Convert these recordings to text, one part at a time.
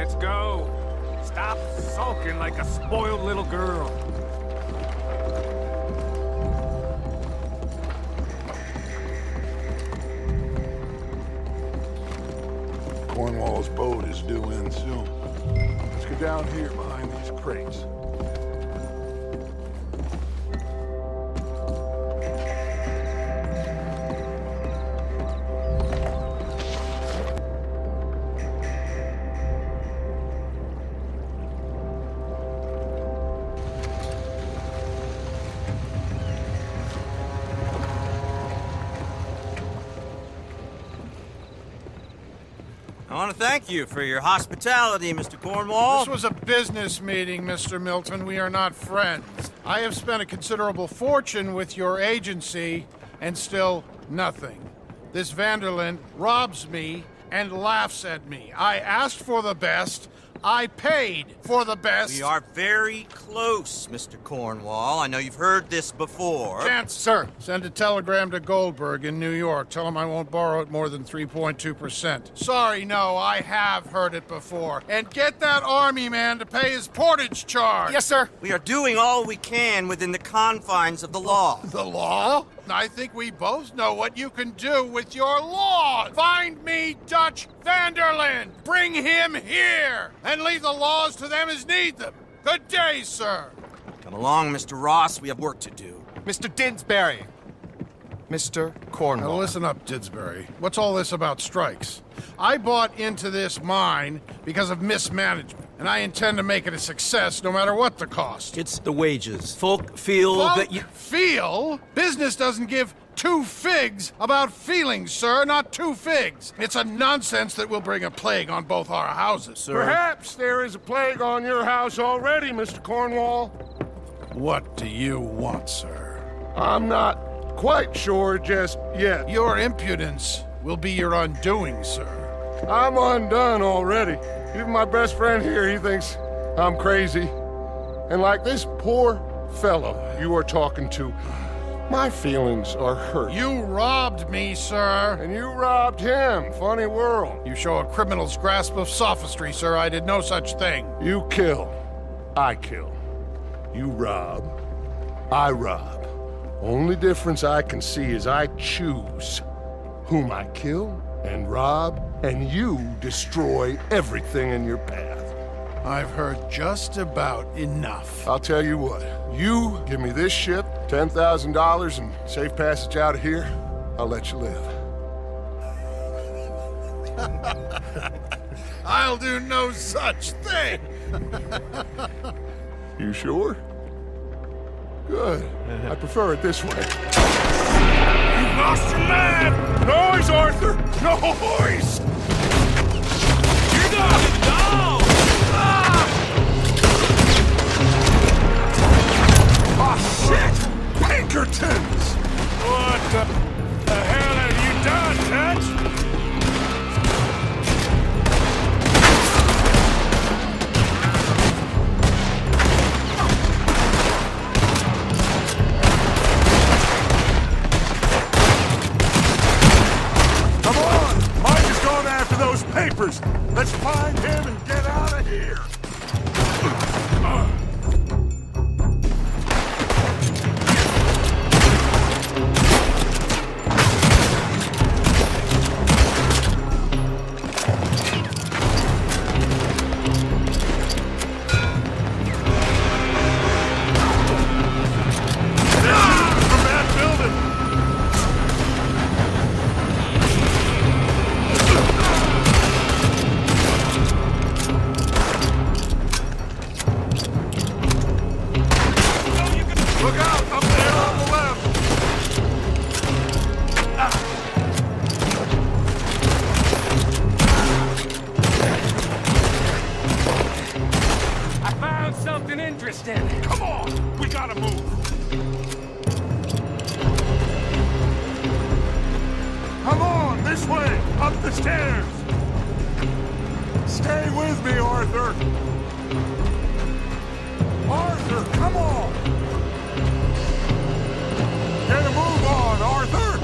Let's go. Stop sulking like a spoiled little girl. Cornwall's boat is due in soon. Let's go down here behind these crates. I want to thank you for your hospitality, Mr. Cornwall. This was a business meeting, Mr. Milton. We are not friends. I have spent a considerable fortune with your agency, and still nothing. This Van-der-Linde robs me and laughs at me. I asked for the best. I paid for the best. We are very close, Mr. Cornwall. I know you've heard this before. Chance, sir. Send a telegram to Goldberg in New York. Tell him I won't borrow at more than 3.2%. Sorry, no, I have heard it before. And get that army man to pay his portage charge. Yes, sir. We are doing all we can within the confines of the law. The law? I think we both know what you can do with your law. Find me Dutch Van-der-Linde. Bring him here. And leave the laws to them as need them. Good day, sir. Come along, Mr. Ross. We have work to do. Mr. Didsbury. Mr. Cornwall. Now listen up, Didsbury. What's all this about strikes? I bought into this mine because of mismanagement, and I intend to make it a success no matter what the cost. It's the wages. Folk feel that you... Feel? Business doesn't give two figs about feelings, sir, not two figs. It's a nonsense that will bring a plague on both our houses, sir. Perhaps there is a plague on your house already, Mr. Cornwall. What do you want, sir? I'm not quite sure just yet. Your impudence will be your undoing, sir. I'm undone already. Even my best friend here, he thinks I'm crazy. And like this poor fellow you are talking to, my feelings are hurt. You robbed me, sir. And you robbed him. Funny world. You show a criminal's grasp of sophistry, sir. I did no such thing. You kill. I kill. You rob. I rob. Only difference I can see is I choose whom I kill and rob, and you destroy everything in your path. I've heard just about enough. I'll tell you what, you give me this ship, $10,000 and safe passage out of here, I'll let you live. I'll do no such thing. You sure? Good. I prefer it this way. You've lost your man! Noise, Arthur! Noise! You're going down! Ah, shit! Pinkertons! What the hell have you done, Touch? Come on! Mike has gone after those papers! Let's find him and get out of here! Come on! We gotta move! Come on, this way! Up the stairs! Stay with me, Arthur! Arthur, come on! Get a move on, Arthur!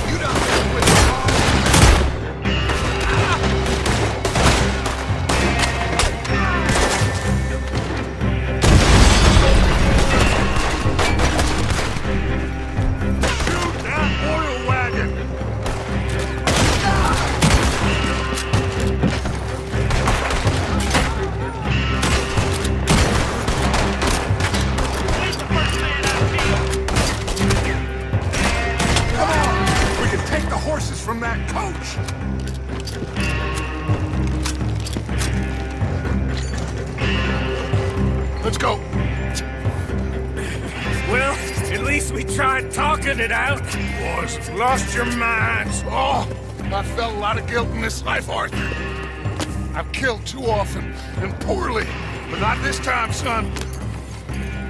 You don't mess with the law. Shoot that oil wagon! Come on! We can take the horses from that coach! Let's go! Well, at least we tried talking it out. Boys, lost your minds. Oh, I felt a lot of guilt in this life, Arthur. I've killed too often and poorly, but not this time, son.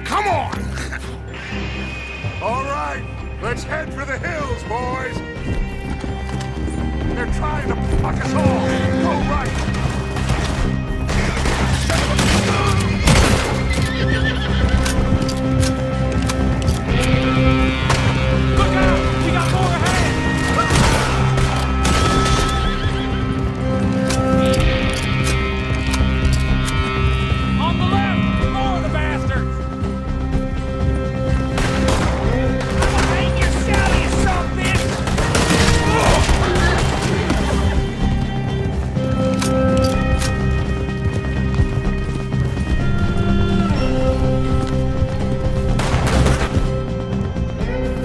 Come on! All right, let's head for the hills, boys. They're trying to fuck us all. Go right. Look out! We got more ahead! On the left! More of the bastards! Hang your shell, you son of a bitch!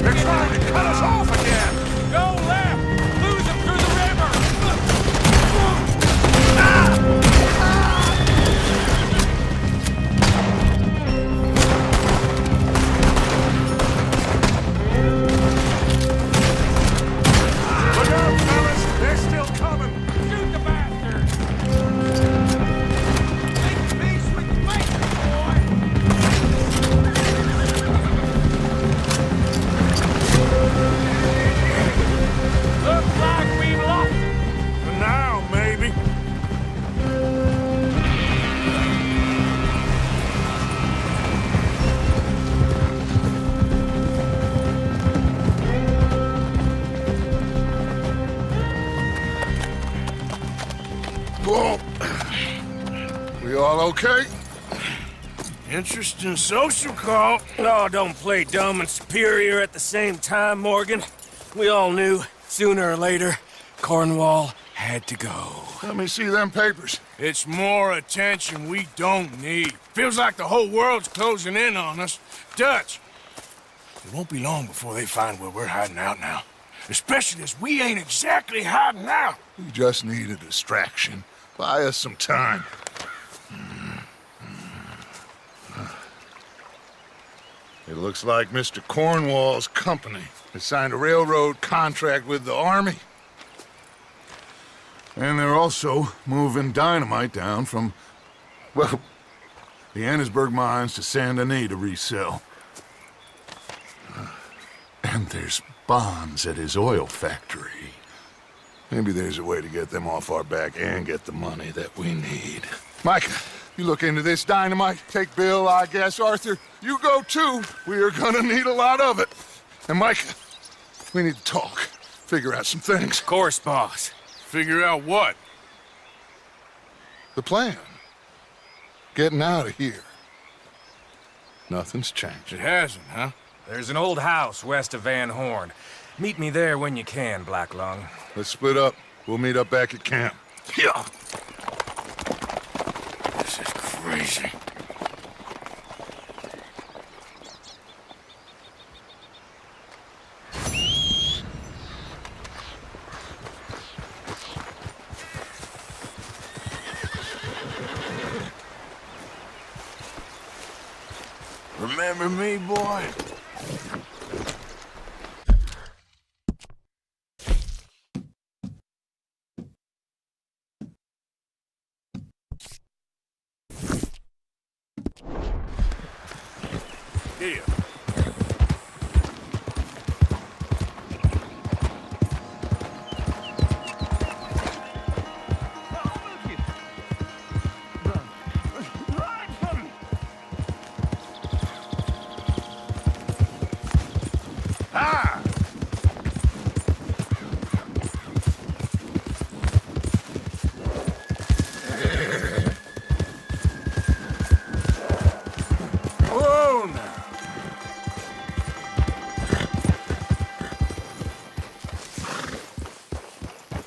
They're trying to cut us off again. Go left! Lose them through the river! Look out, fellas. They're still coming. Shoot the bastards! Make peace with the maker, boy! Looks like we've lost it. For now, maybe. Whoa. We all okay? Interesting social call. Oh, don't play dumb and superior at the same time, Morgan. We all knew, sooner or later, Cornwall had to go. Let me see them papers. It's more attention we don't need. Feels like the whole world's closing in on us. Dutch, it won't be long before they find where we're hiding out now. Especially as we ain't exactly hiding out. We just need a distraction. Buy us some time. It looks like Mr. Cornwall's company has signed a railroad contract with the Army. And they're also moving dynamite down from, well, the Annesburg mines to Saint Denis to resell. And there's bonds at his oil factory. Maybe there's a way to get them off our back and get the money that we need. Mike, you look into this dynamite. Take Bill, I guess. Arthur, you go too. We are gonna need a lot of it. And Mike, we need to talk. Figure out some things. Of course, boss. Figure out what? The plan. Getting out of here. Nothing's changed. It hasn't, huh? There's an old house west of Van Horn. Meet me there when you can, Black Lung. Let's split up. We'll meet up back at camp. Yeah. This is crazy. Remember me, boy? Here.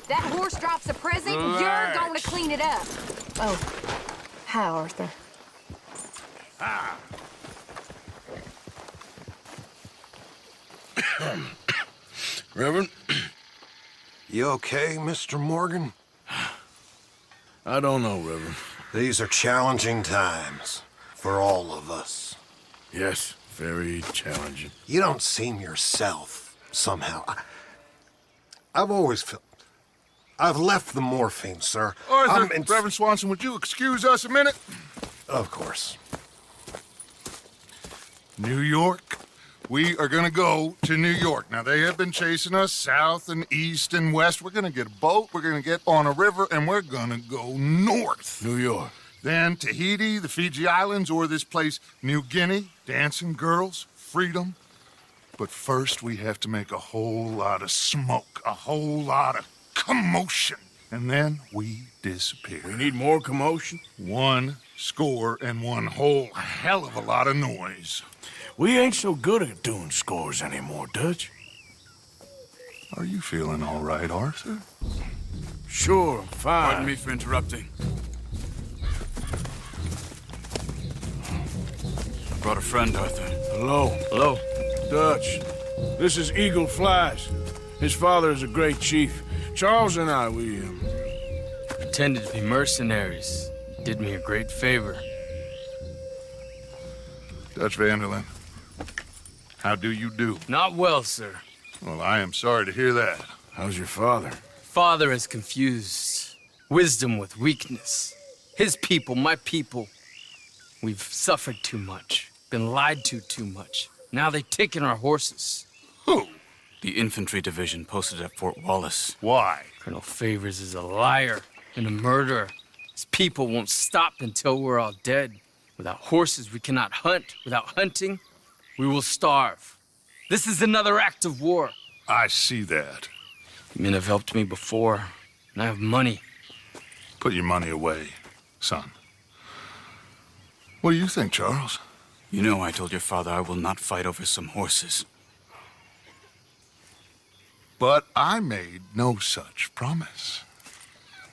That horse drops a present, Relax. you're going to clean it up. Oh, hi, Arthur. Reverend, You okay, Mr. Morgan? I don't know, Reverend. These are challenging times for all of us. Yes, very challenging. You don't seem yourself, somehow. I've always felt... I've left the morphine, sir. Arthur, Reverend Swanson, would you excuse us a minute? Of course. New York. We are gonna go to New York. Now, they have been chasing us south and east and west. We're gonna get a boat, we're gonna get on a river, and we're gonna go north. New York. Then Tahiti, the Fiji Islands, or this place, New Guinea, dancing girls, freedom. But first, we have to make a whole lot of smoke, a whole lot of commotion. And then we disappear. We need more commotion. 1 score and 1 whole hell of a lot of noise. We ain't so good at doing scores anymore, Dutch. Are you feeling all right, Arthur? Sure, I'm fine. Pardon me for interrupting. I brought a friend, Arthur. Hello. Hello. Dutch. This is Eagle Flies. His father is a great chief. Charles and I, we Pretended to be mercenaries. Did me a great favor. Dutch Van-der-Linde, how do you do? Not well, sir. Well, I am sorry to hear that. How's your father? Father has confused wisdom with weakness. His people, my people. We've suffered too much. Been lied to too much. Now they've taken our horses. Who? The infantry division posted at Fort Wallace. Why? Colonel Favors is a liar and a murderer. His people won't stop until we're all dead. Without horses, we cannot hunt. Without hunting, we will starve. This is another act of war. I see that. Men have helped me before, and I have money. Put your money away, son. What do you think, Charles? You know I told your father I will not fight over some horses. But I made no such promise.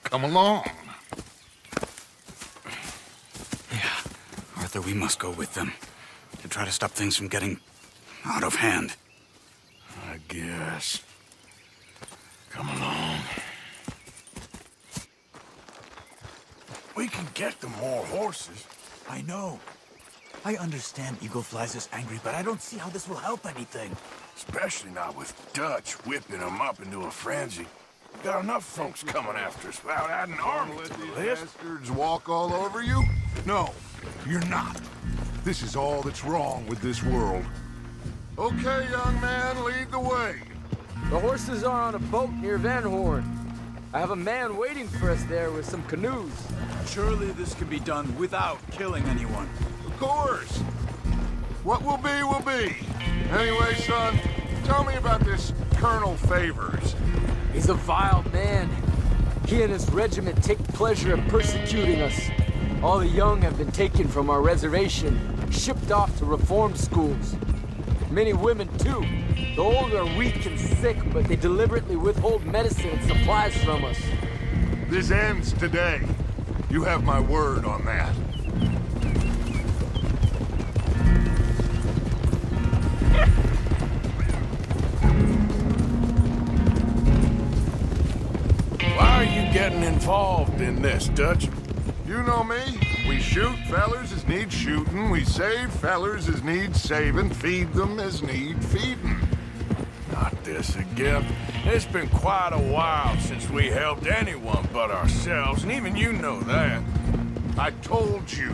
Come along. Yeah, Arthur, we must go with them to try to stop things from getting out of hand. I guess. Come along. We can get them more horses. I know. I understand Eagle Flies is angry, but I don't see how this will help anything. Especially not with Dutch whipping them up into a frenzy. Got enough folks coming after us without adding army to the list. Bastards walk all over you? No, you're not. This is all that's wrong with this world. Okay, young man, lead the way. The horses are on a boat near Van Horn. I have a man waiting for us there with some canoes. Surely this can be done without killing anyone. Of course. What will be, will be. Anyway, son, tell me about this Colonel Favors. He's a vile man. He and his regiment take pleasure in persecuting us. All the young have been taken from our reservation, shipped off to reform schools. Many women, too. The old are weak and sick, but they deliberately withhold medicine and supplies from us. This ends today. You have my word on that. Why are you getting involved in this, Dutch? You know me. We shoot fellers as need shooting. We save fellers as need saving. Feed them as need feeding. Not this again. It's been quite a while since we helped anyone but ourselves, and even you know that. I told you.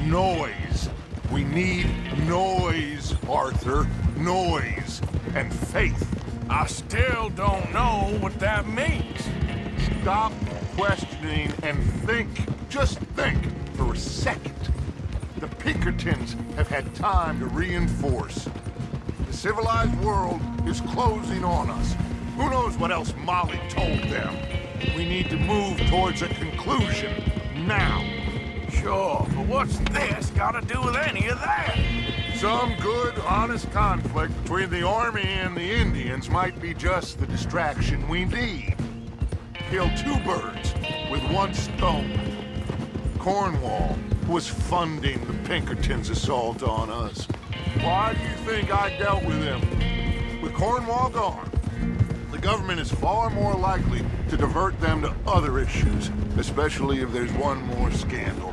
Noise. We need noise, Arthur. Noise. And faith. I still don't know what that means. Stop questioning and think. Just think for a second. The Pinkertons have had time to reinforce. The civilized world is closing on us. Who knows what else Molly told them? We need to move towards a conclusion now. Sure, but what's this got to do with any of that? Some good, honest conflict between the Army and the Indians might be just the distraction we need. kill two birds with one stone. Cornwall was funding the Pinkertons' assault on us. Why do you think I dealt with him? With Cornwall gone, the government is far more likely to divert them to other issues, especially if there's one more scandal.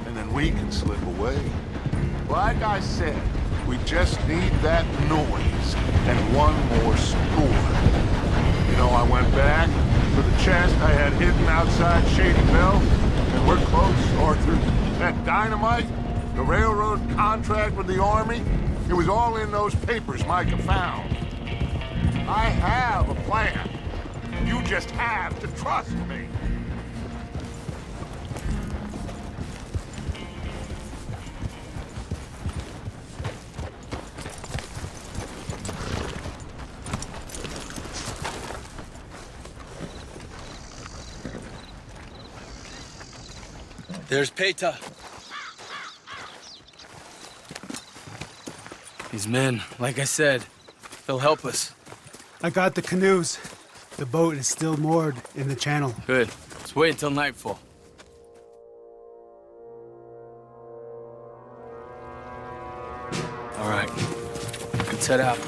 And then we can slip away. Like I said, we just need that noise and one more score. You know, I went back for the chest I had hidden outside Shady Bell, and we're close, Arthur. That dynamite, the railroad contract with the Army, it was all in those papers Micah found. I have a plan. You just have to trust me. There's Peta. These men, like I said, they'll help us. I got the canoes. The boat is still moored in the channel. Good. Let's wait until nightfall. All right. Let's head out.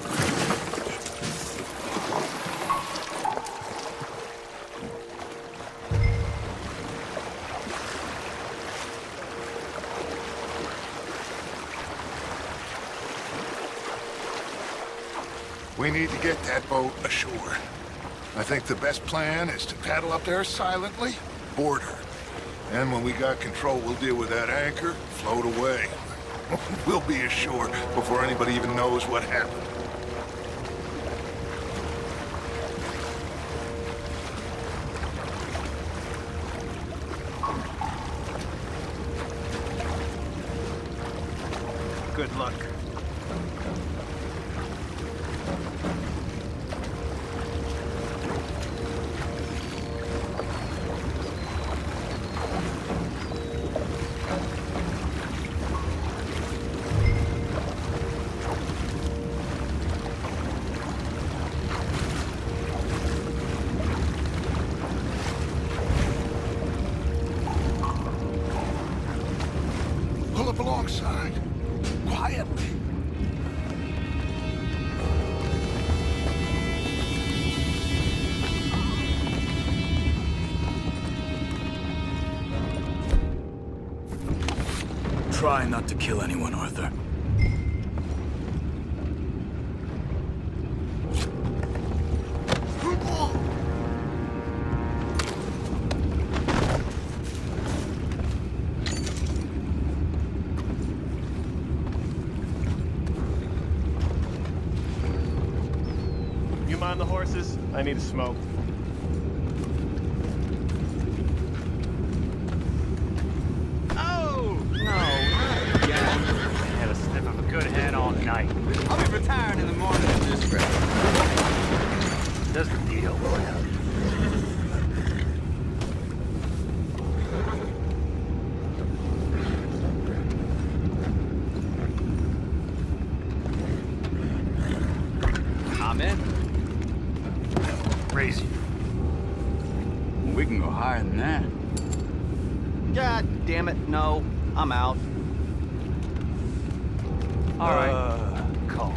We need to get that boat ashore. I think the best plan is to paddle up there silently, board her. And when we got control, we'll deal with that anchor, float away. We'll be ashore before anybody even knows what happened. Good luck. Pull up alongside. Quietly. Try not to kill anyone, Arthur. You mind the horses? I need a smoke. Oh! No, not again. I had a sniff of a good head all night. I'll be retiring in the morning at this rate. Does the deal. I'm in. Raise you. We can go higher than that. God damn it, no. I'm out. All right. Call.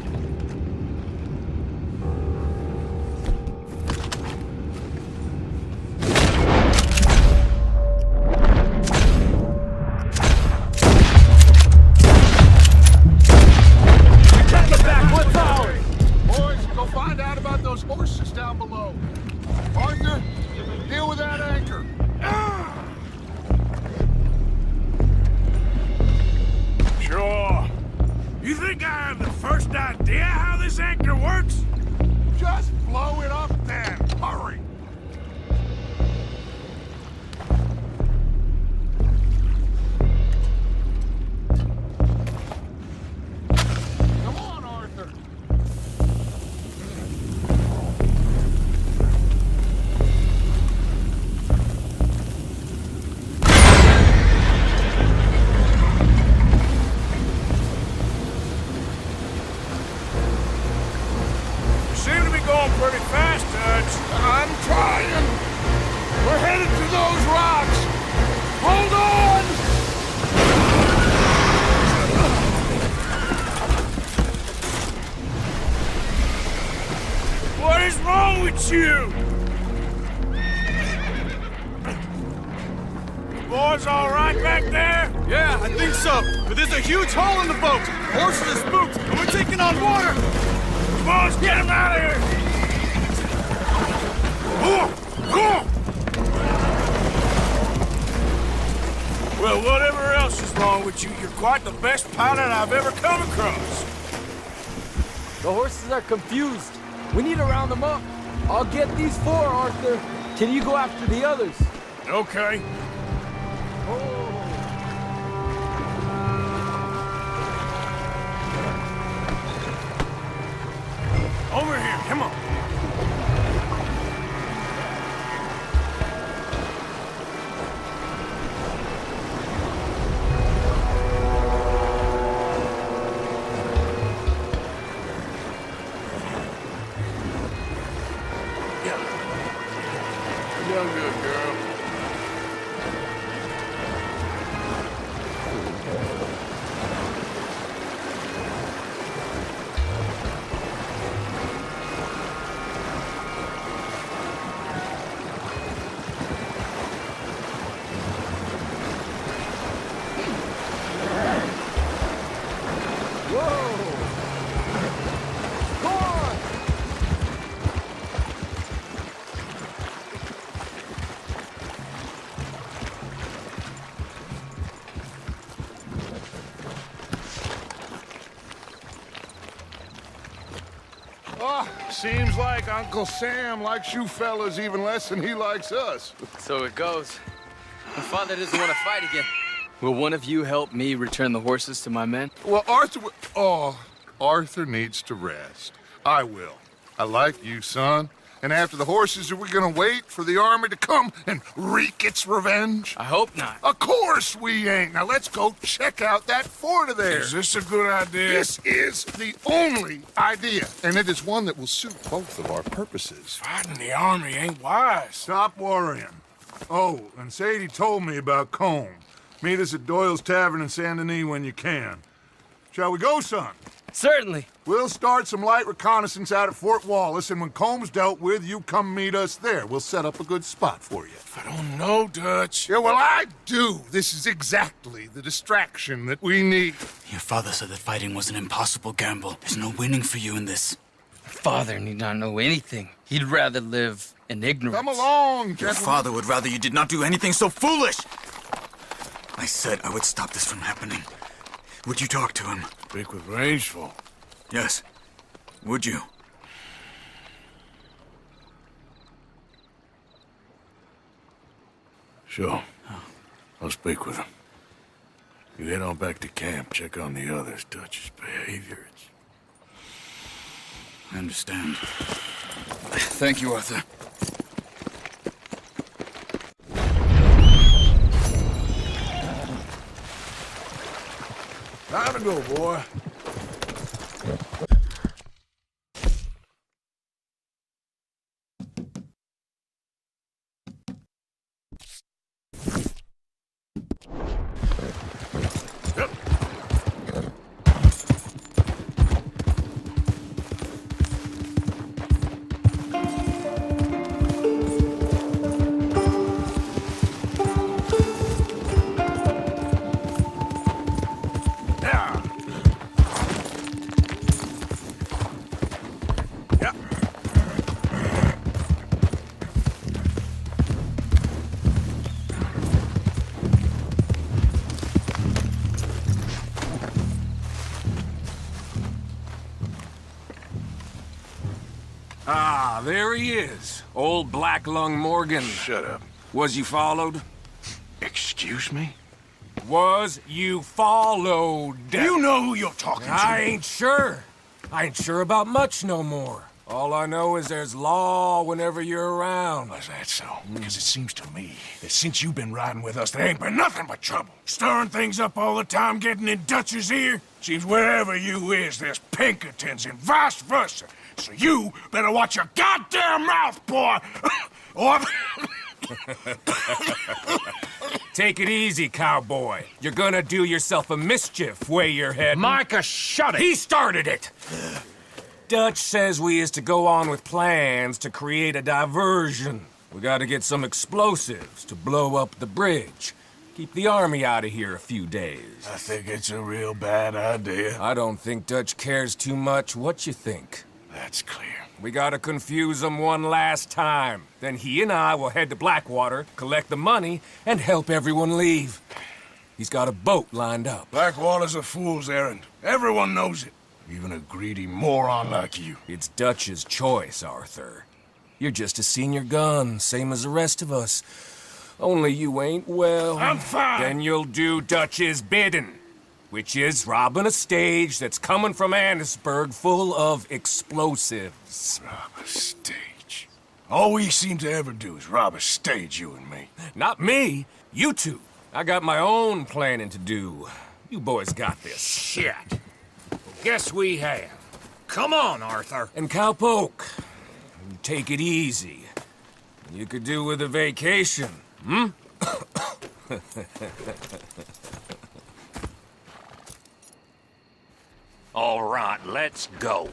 Take it back! What's ours? Boys, go find out about those horses down below. Arthur, deal with that anchor. Sure. You think I have the first idea how this anchor works? Just blow it up then. Hurry. Come on, Arthur. You seem to be going pretty fast, Dutch. I'm trying. We're headed to those rocks! Hold on! What is wrong with you? Boys all right back there? Yeah, I think so. But there's a huge hole in the boat. Horses are spooked, and we're taking on water. Come on, get him out of here! Well, whatever else is wrong with you, you're quite the best pilot I've ever come across. The horses are confused. We need to round them up. I'll get these four, Arthur. Can you go after the others? Okay. Over here, come on. You're done good, girl. Oh, seems like Uncle Sam likes you fellas even less than he likes us. So it goes. My father doesn't want to fight again. Will one of you help me return the horses to my men? Well, Arthur needs to rest. I will. I like you, son. And after the horses, are we gonna wait for the army to come and wreak its revenge? I hope not. Of course we ain't. Now let's go check out that fort of theirs. Is this a good idea? This is the only idea, and it is one that will suit both of our purposes. Fighting the army ain't wise. Stop worrying. Oh, and Sadie told me about Combe. Meet us at Doyle's Tavern in Saint Denis when you can. Shall we go, son? Certainly. We'll start some light reconnaissance out at Fort Wallace, and when Comb's dealt with, you come meet us there. We'll set up a good spot for you. I don't know, Dutch. Yeah, well, I do. This is exactly the distraction that we need. Your father said that fighting was an impossible gamble. There's no winning for you in this. Father need not know anything. He'd rather live in ignorance. Come along, Your gentlemen. father would rather you did not do anything so foolish. I said I would stop this from happening. Would you talk to him? Speak with Rangeful. Yes. Would you? Sure. I'll speak with him. You head on back to camp, check on the others. Dutch's behavior, I understand. Thank you, Arthur. Time to go, boy. Ah, there he is. Old Black Lung Morgan. Shut up. Was you followed? Excuse me? Was you followed? You know who you're talking to. I ain't sure. I ain't sure about much no more. All I know is there's law whenever you're around. Was that so? Because it seems to me that since you've been riding with us, there ain't been nothing but trouble. Stirring things up all the time, getting in Dutch's ear. Seems wherever you is, there's Pinkertons and vice versa. So you better watch your goddamn mouth, boy! or Take it easy, cowboy. You're gonna do yourself a mischief, way you're heading. Micah, shut it! He started it! Dutch says we is to go on with plans to create a diversion. We gotta get some explosives to blow up the bridge. Keep the army out of here a few days. I think it's a real bad idea. I don't think Dutch cares too much what you think. That's clear. We gotta confuse him one last time. Then he and I will head to Blackwater, collect the money, and help everyone leave. He's got a boat lined up. Blackwater's a fool's errand. Everyone knows it. Even a greedy moron like you. It's Dutch's choice, Arthur. You're just a senior gun, same as the rest of us. Only you ain't well. I'm fine. Then you'll do Dutch's bidding, which is robbing a stage that's coming from Annisburg full of explosives. Rob a stage. All we seem to ever do is rob a stage, you and me. Not me, you two. I got my own planning to do. You boys got this. Shit. Guess we have. Come on, Arthur. And Cowpoke, take it easy. You could do with a vacation, hmm? All right, let's go.